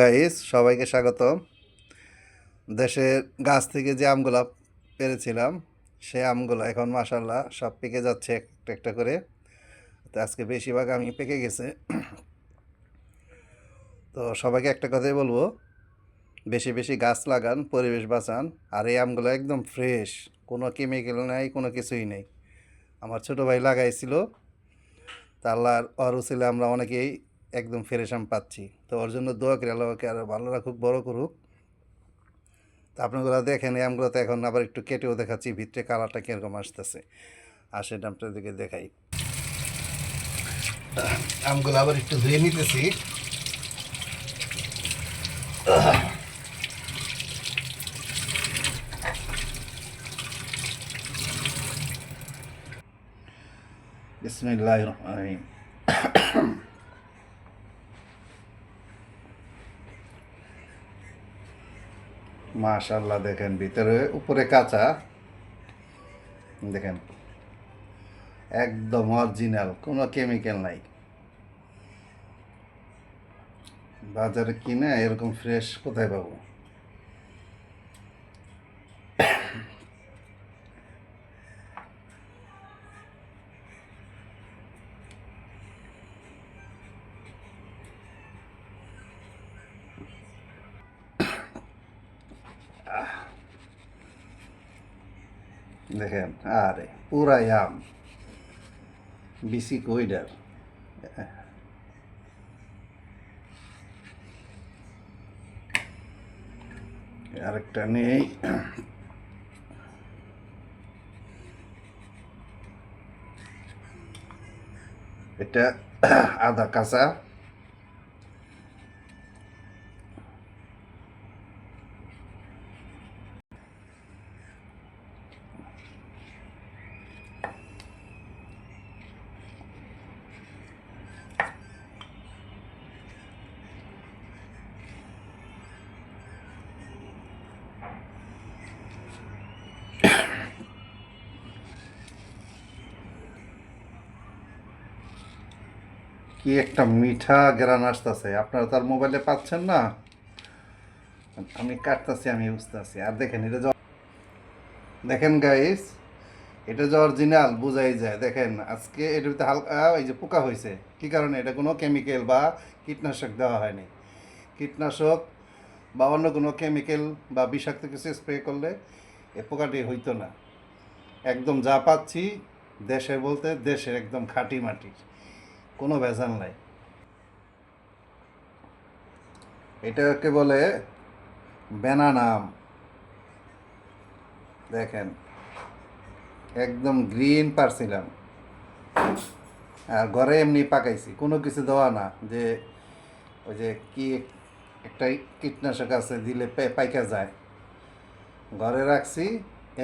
Guys সবাইকে স্বাগত। দেশের গাছ থেকে যে আমগুলা পেরেছিলাম সেই আমগুলো এখন মাশাল্লাহ সব পেকে যাচ্ছে একটা একটা করে। তো আজকে বেশিরভাগ আমি পেকে গেছে। তো সবাইকে একটা কথাই বলবো, বেশি বেশি গাছ লাগান, পরিবেশ বাঁচান। আর এই আমগুলো একদম ফ্রেশ, কোনো কেমিক্যাল নাই, কোনো কিছুই নেই। আমার ছোটো ভাই লাগাইছিল, তা আল্লাহর অরুসিলে আমরা অনেকেই একদম ফ্রেশ আম পাচ্ছি। তো ওর জন্য দোয়া করি আল্লাহকে আরও ভালো রাখুক, বড় করুক। তো আপনারা দেখেন এই আমগুলো তো এখন আবার একটু কেটেও দেখাচ্ছি ভিতরে কালারটা কীরকম আসতেছে। আর সেটা আপনাদেরকে দেখাই। আমগুলো আবার একটু ধুয়ে নিতেছি। বিসমিল্লাহির রহমানির রহিম। মাশাআল্লাহ, দেখেন ভিতরে উপরে কাঁচা, দেখেন একদম অরিজিনাল, কোনো কেমিক্যাল নাই। বাজারে কিনে এরকম ফ্রেশ কোথায় পাবো? দেখেন, আরে পুরাই আম, বিসি কইডার। আরেকটা নেই। এটা আদা কাঁচা। কি একটা মিঠা গ্রান আসতেছে, আপনারা তার মোবাইলে পাচ্ছেন না। আমি কাটতেছি, আমি বুঝতেছি। আর দেখেন এটা দেখেন গাইস, এটা যে অরিজিনাল বোঝাই যায়। দেখেন আজকে এটার ভিতরে হালকা এই যে পোকা হয়েছে, কি কারণে? এটা কোনো কেমিক্যাল বা কীটনাশক দেওয়া হয়নি। কীটনাশক বা অন্য কোনো কেমিক্যাল বা বিষাক্ত কিছু স্প্রে করলে এ পোকাটি হইতো না। একদম যা পাচ্ছি দেশের, বলতে দেশের একদম খাঁটি মাটির, কোনো ভেজাল নাই। এটাকে বলে ব্যানানা আম। দেখেন একদম গ্রিন পারছিলাম। আর ঘরে এমনি পাকাইছি, কোনো কিছু দেওয়া না যে ওই যে কি একটা কীটনাশক আছে দিলে পাইকা যায়। ঘরে রাখছি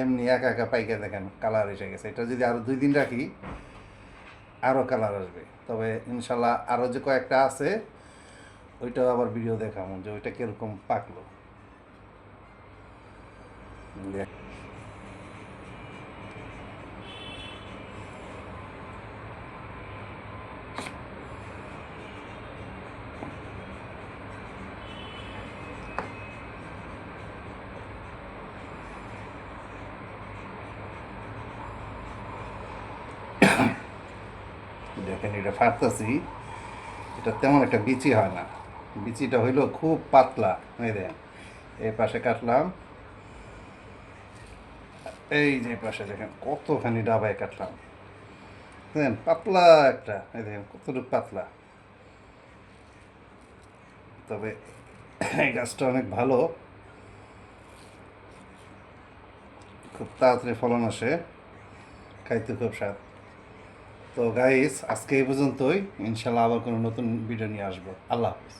এমনি একা একা পাইকা, দেখেন কালার এসে গেছে। এটা যদি আরও 2 দিন রাখি আরও কালার আসবে। তবে ইনশাল্লাহ আরও যে কয়েকটা আছে ওইটাও আবার ভিডিও দেখাবো যে ওইটা কীরকম পাকলো। দেখেন এটা ফাটতেছি, এটা তেমন একটা বিচি হয় না। বিচিটা হইলো খুব পাতলা। এই দেখেন এই পাশে কাটলাম, এই যে পাশে দেখেন কতখানি ডাবায় কাটলাম। দেখেন পাতলা একটা, এই দেখেন কতটুকু পাতলা। তবে এই গাছটা অনেক ভালো, খুব তাড়াতাড়ি ফলন আসে, খাইতে খুব স্বাদ। তো গাইস আজকে এই পর্যন্তই। ইনশাল্লাহ আবার কোনো নতুন ভিডিও নিয়ে আসবো। আল্লাহ হাফিজ।